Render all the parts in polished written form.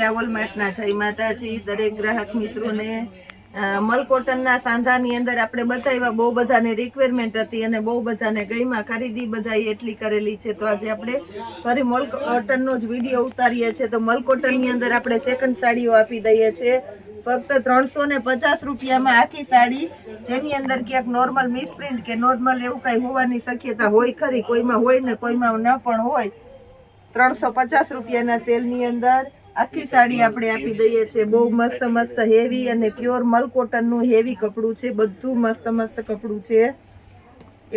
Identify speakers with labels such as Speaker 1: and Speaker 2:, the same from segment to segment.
Speaker 1: મીરા વોલમાર્ટના જય માતાજી દરેક ગ્રાહક મિત્રોને। મલ કોટનના સાંધાની અંદર આપણે બતાવ્યા, બહુ બધાને રિક્વાયરમેન્ટ હતી અને બહુ બધાને ગઈમાં, ખરીદી બધાએ એટલી કરેલી છે। તો આજે આપણે ફરી મલ કોટનનો જ વિડીયો ઉતારીએ છીએ। તો મલ કોટનની અંદર આપણે સેકન્ડ સાડીઓ આપી દઈએ છીએ ફક્ત 350 રૂપિયામાં આખી સાડી, જેની અંદર ક્યાંક નોર્મલ મિસપ્રિન્ટ કે નોર્મલ એવું કઈ હોવાની શક્યતા હોય ખરી, કોઈમાં હોય ને કોઈમાં ન પણ હોય। 350 રૂપિયાના સેલની અંદર આખી સાડી આપણે આપી દઈએ છીએ। બહુ મસ્ત મસ્ત હેવી અને પ્યોર મલ કોટનનું હેવી કપડું છે, બધું મસ્ત મસ્ત કપડું છે,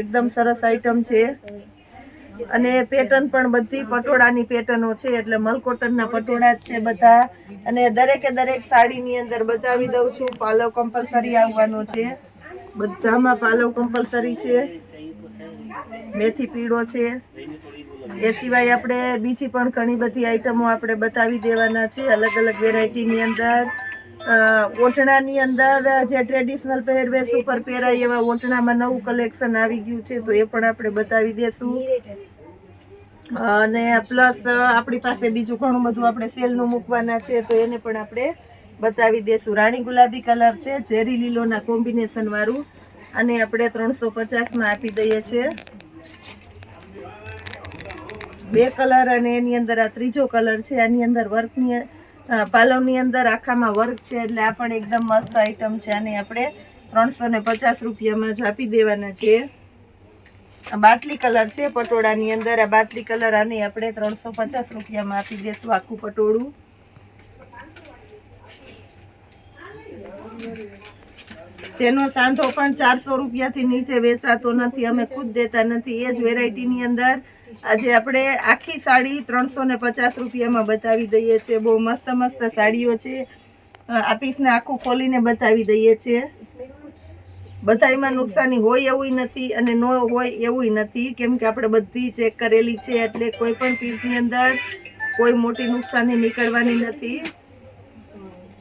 Speaker 1: એકદમ સરસ આઈટમ છે। અને પેટર્ન પણ બધી પટોળાની પેટર્નો છે, એટલે મલ કોટનના પટોળા જ છે બધા। અને દરેકે દરેક સાડીની અંદર બતાવી દઉં છું, પાલવ કમ્પલસરી આવવાનો છે, બધામાં પાલવ કમ્પલસરી છે, મેથી પીળો છે। એ સિવાય આપણે બીજી પણ ઘણી બધી આઈટમો આપણે બતાવી દેવાના છે, અલગ અલગ વેરાયટીની અંદર। ઓઢણાની અંદર જે ટ્રેડિશનલ પહેરવેશ ઉપર પહેરાય એવા ઓઢણામાં નવું કલેક્શન આવી ગયું છે, તો એ પણ આપણે બતાવી દેશું। અને પ્લસ આપણી પાસે બીજું ઘણું બધું આપણે સેલનું મૂકવાના છે, તો એને પણ આપણે બતાવી દેશું। રાણી ગુલાબી કલર છે, ઝેરી લીલોના કોમ્બિનેશન વાળું, અને આપણે 350માં આપી દઈએ છીએ। 2 કલર અને એની અંદર આ ત્રીજો કલર છે, આની અંદર વર્કની પાલવની અંદર આખામાં વર્ક છે, એટલે આ પણ એકદમ મસ્ત આઈટમ છે, આને આપણે 350 રૂપિયામાં જ આપી દેવાના છે। આ બાટલી કલર છે પટોળાની અંદર, આ બાટલી કલર, આને આપણે 350 રૂપિયામાં આપી દેશું આખું પટોળું। જેનો સાંધો પણ 400 રૂપિયાથી નીચે વેચાતો નથી, અમે ખુદ દેતા નથી, એ જ વેરાયટીની અંદર આજે આપણે આખી સાડી 350 રૂપિયામાં બતાવી દઈએ છીએ। બહુ મસ્ત મસ્ત સાડીઓ છે, આ પીસને આખું ખોલીને બતાવી દઈએ છીએ। બધામાં નુકસાની હોય એવું નથી અને ન હોય એવું નથી, કેમ કે આપણે બધી ચેક કરેલી છે, એટલે કોઈ પણ પીસની અંદર કોઈ મોટી નુકસાની નીકળવાની નથી।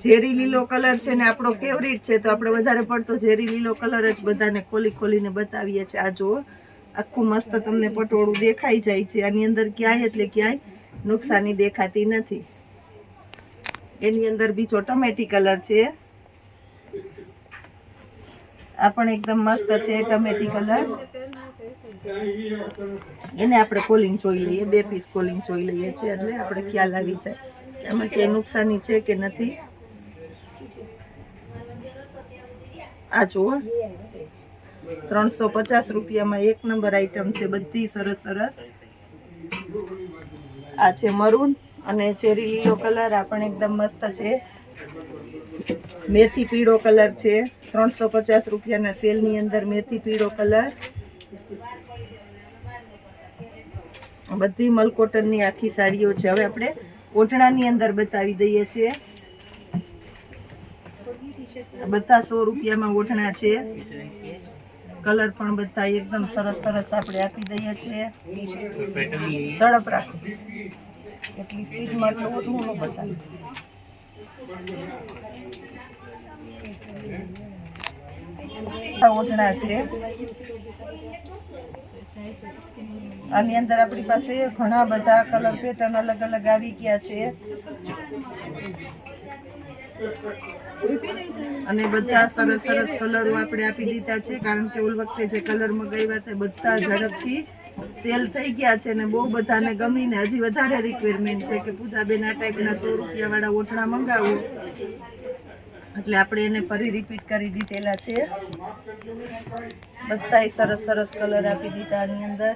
Speaker 1: ઝેરી લીલો કલર છે ને આપણો ફેવરિટ છે, તો આપણે વધારે પડતો ઝેરી લીલો કલર જ બધાને ખોલી ખોલીને બતાવીએ છીએ। આ જુઓ, આખું મસ્ત તમને પટોળું દેખાઈ જાય છે, આની અંદર ક્યાંય એટલે ક્યાંય નુકસાની દેખાતી નથી। એની અંદર બીજો ટમેટી કલર છે, આ પણ એકદમ મસ્ત છે ટમેટી કલર, એને આપણે ખોલીને જોઈ લઈએ, 2 પીસ ખોલીને જોઈ લઈએ છીએ, એટલે આપણે ખ્યાલ આવી જાય કે આમાં ક્યાંય નુકસાની છે કે નથી। આ જુઓ, 350 રૂપિયામાં એક નંબર આઈટમ છે, બધી સરસ સરસ। આ છે મરૂન અને ચેરી લીલો કલર, આ પણ એકદમ મસ્ત છે। મેથી પીળો કલર છે, 350 રૂપિયાના સેલની અંદર મેથી પીળો કલર। બધી મલ કોટનની આખી સાડીઓ છે। હવે આપણે ઓઢણાની અંદર બતાવી દઈએ છીએ, બધા 100 રૂપિયામાં ઓઢણા છે, કલર પણ બધા એકદમ સરસ સરસ આપણે આપી દઈએ છીએ। ઝડપ રાખો, એટલી સ્પીડમાં તો ઓઢવું ન બતાવે। ઓઢણા છે, આની અંદર આપણી પાસે ઘણા બધા કલર પેટર્ન અલગ અલગ આવી ગયા છે, અને બધા સરસ સરસ કલરો આપણે આપી દીધા છે, કારણ કે ઓલ વખતે જે કલર મંગાવ્યા હતા બધા ઝડપથી સેલ થઈ ગયા છે, અને બહુ બધાને ગમીને હજી વધારે રિક્વાયરમેન્ટ છે કે પૂજાબેન આ ટાઈપના 100 રૂપિયાવાળા ઓઢણા મંગાવો, એટલે આપણે એને ફરી રિપીટ કરી દીધેલા છે। બધાય સરસ સરસ કલર આપી દીધા આની અંદર।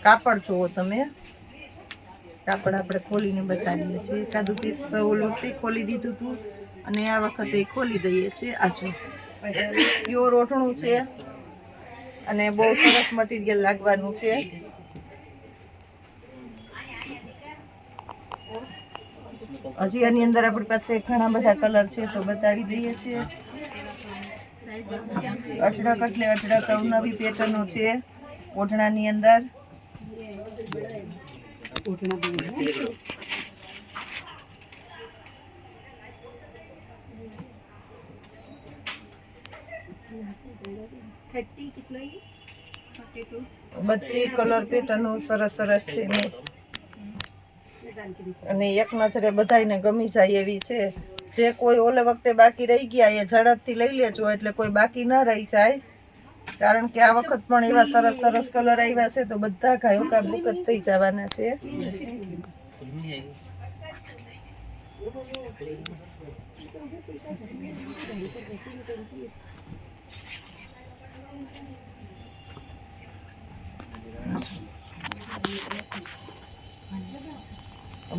Speaker 1: કાપડ જુઓ તમે, કાપડ આપણે ખોલીને બતાવીએ છીએ, એકાદું પીસ ઓલ વખતે ખોલી દીધું હતું અને આ વખતે ખોલી દઈએ છીએ। આ જો પ્યોર ઓઢણું છે અને બહુ સરસ મટીરિયલ લાગવાનું છે। હજી આની અંદર આપણી પાસે ઘણા બધા કલર છે, તો બતાવી દઈએ છીએ। અઢળક એટલે અઢળક અવનવી પેટર્નો છે ઓઢણાની અંદર। બધી કલર પેટર્નો સરસ સરસ છે અને એક નજરે બધાને ગમી જાય એવી છે. જે કોઈ ઓલે વખતે બાકી રહી ગયા એ ઝડપથી લઈ લેજો એટલે કોઈ બાકી ન રહી જાય, કારણ કે આ વખત પણ એવા સરસ સરસ કલર આવ્યા છે તો બધા ઘાયો બુક જ થઈ જવાના છે.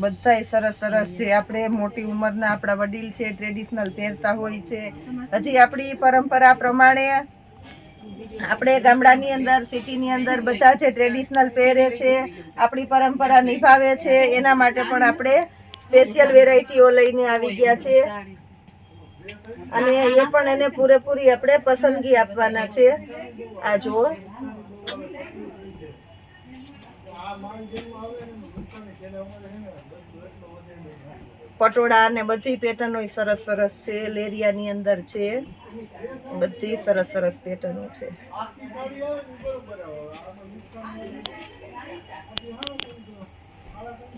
Speaker 1: બધાય સરસ સરસ છે. આપણે મોટી ઉંમરના આપણા વડીલ છે ટ્રેડિશનલ પહેરતા હોય છે. હજી આપણી પરંપરા પ્રમાણે આપણે ગામડાની અંદર સિટીની અંદર બધા જે ટ્રેડિશનલ પહેરે છે, આપણી પરંપરા નિભાવે છે, એના માટે પણ આપણે સ્પેશિયલ વેરાયટીઓ લઈને આવી ગયા છે અને એ પણ એને પૂરેપૂરી આપણે પસંદગી આપવાના છે. આ જુઓ, પટોળા ને બધી પેટર્નો સરસ સરસ છે. લેરિયાની અંદર છે, બધી સરસ સરસ પેટર્નો છે.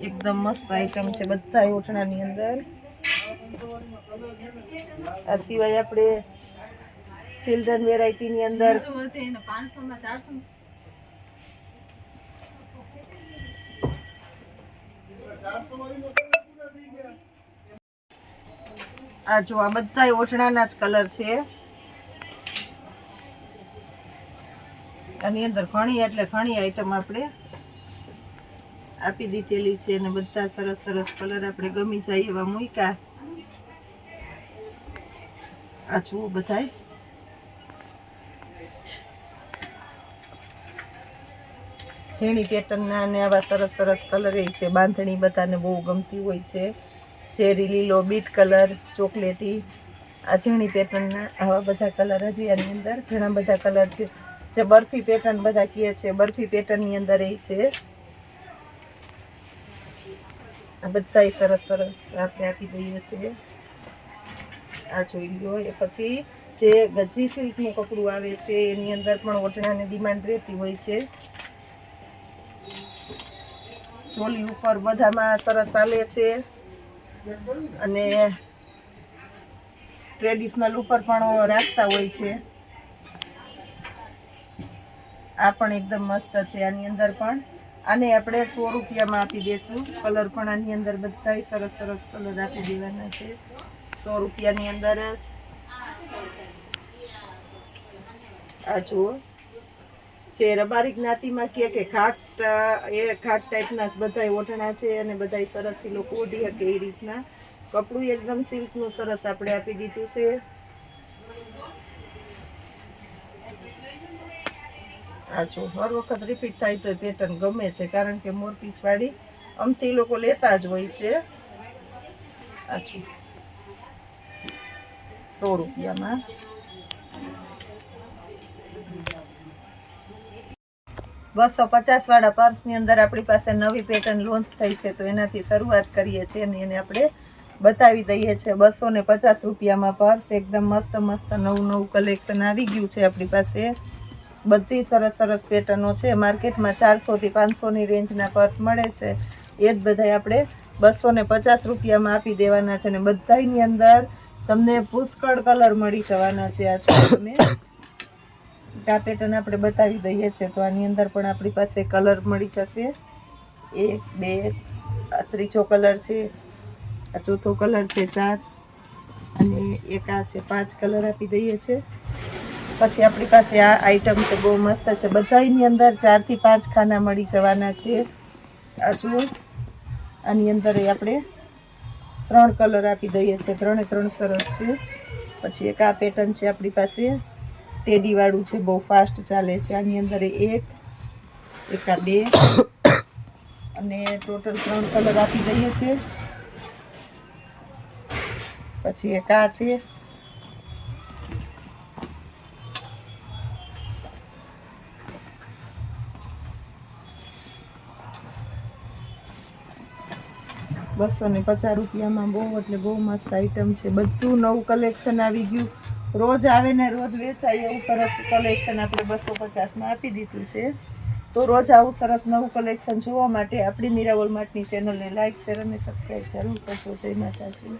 Speaker 1: એકદમ મસ્ત આઈટમ છે બધા ઓઠણાની અંદર. આ સિવાય આપણે ચિલ્ડ્રન વેરાયટીની અંદર આ જો આ બધા ઓઠણાના જ કલર છે. આની અંદર ઘણી એટલે ઘણી આઈટમ આપણે આપી દીધેલી છે અને બધા સરસ સરસ કલર આપણે ગમી જાય એવા મૂક્યા. આ જુઓ બધાય ઝીણી પેટર્નના અને આવા સરસ સરસ કલર છે. બાંધણી બધાને બહુ ગમતી હોય છે. ચેરી લીલો, બીટ કલર, ચોકલેટી, આ ઝીણી પેટર્નના આવા બધા કલર હજી આની અંદર ઘણા બધા કલર છે. જે બરફી પેટર્ન બધા કહે છે, બરફી પેટર્નની અંદર એ છે. આ બધા સરસ સરસ આપણે આપી દઈએ છીએ. આ જોઈ લો. એ પછી જે ગજી સિલ્કનું કપડું આવે છે એની અંદર પણ ઓઢણાની ડિમાન્ડ રહેતી હોય છે. ચોલી ઉપર બધામાં સરસ ચાલે છે અને ટ્રેડિશનલ ઉપર પણ રાખતા હોય છે. આ પણ એકદમ મસ્ત છે. આની અંદર પણ આને આપણે 100 રૂપિયામાં આપી દેશું. કલર પણ આની અંદર બધા સરસ સરસ કલર આપી દેવાના છે 100 રૂપિયાની અંદર જ. આ જુઓ, જે રબારી જ્ઞાતિમાં કે ઘાટ ટાઈપના જ બધા ઓઢણા છે અને બધા સરસ એ લોકો ઓઢી શકે એ રીતના કપડું એકદમ સિલ્કનું સરસ આપણે આપી દીધું છે. આ જો હર વખત રિપીટ થાય તો પેટર્ન ગમે છે, કારણ કે મોરપીંછ વાળી અમથી લોકો લેતા જ હોય છે. આ જો 100 રૂપિયામાં. $250 વાળા પર્સની અંદર આપણી પાસે નવી પેટર્ન લોન્ચ થઈ છે, તો એનાથી શરૂઆત કરીએ છીએ અને એને આપણે બતાવી દઈએ છીએ. 250 રૂપિયામાં પર્સ એકદમ મસ્ત મસ્ત નવું નવું કલેક્શન આવી ગયું છે આપણી પાસે. બધી સરસ સરસ પેટર્નો છે. માર્કેટમાં 400 થી 500ની રેન્જના પર્સ મળે છે, એ જ બધા આપણે 250 રૂપિયામાં આપી દેવાના છે અને બધાની અંદર તમને પુષ્કળ કલર મળી જવાના છે. આ તમે આ પેટર્ન આપણે બતાવી દઈએ છીએ, તો આની અંદર પણ આપણી પાસે કલર મળી જશે. 1 2 આ ત્રીજો કલર છે, આ ચોથો કલર છે 4 અને એક આ છે 5 કલર આપી દઈએ છીએ. પછી આપણી પાસે આ આઈટમ છે, બહુ મસ્ત છે. બધાની અંદર 4 થી 5 ખાના મળી જવાના છે. આ જુઓ, આની અંદર આપણે 3 કલર આપી દઈએ છીએ. 3 સરસ છે. પછી એક આ પેટર્ન છે આપણી પાસે, ટેડી વાળું છે, બહુ ફાસ્ટ ચાલે છે. આની અંદર એક આ 2 અને ટોટલ 3 કલર આપી દઈએ છીએ. પછી એક આ છે, $250 રૂપિયામાં બહુ એટલે બહુ મસ્ત આઈટમ છે. બધું નવું કલેક્શન આવી ગયું. રોજ આવે ને રોજ વેચાય એવું સરસ કલેક્શન આપણે 250માં આપી દીધું છે. તો રોજ આવું સરસ નવું કલેક્શન જોવા માટે આપણી મીરા વોલમાર્ટની ચેનલને લાઈક શેર અને સબસ્ક્રાઈબ જરૂર કરજો. જય માતાજી.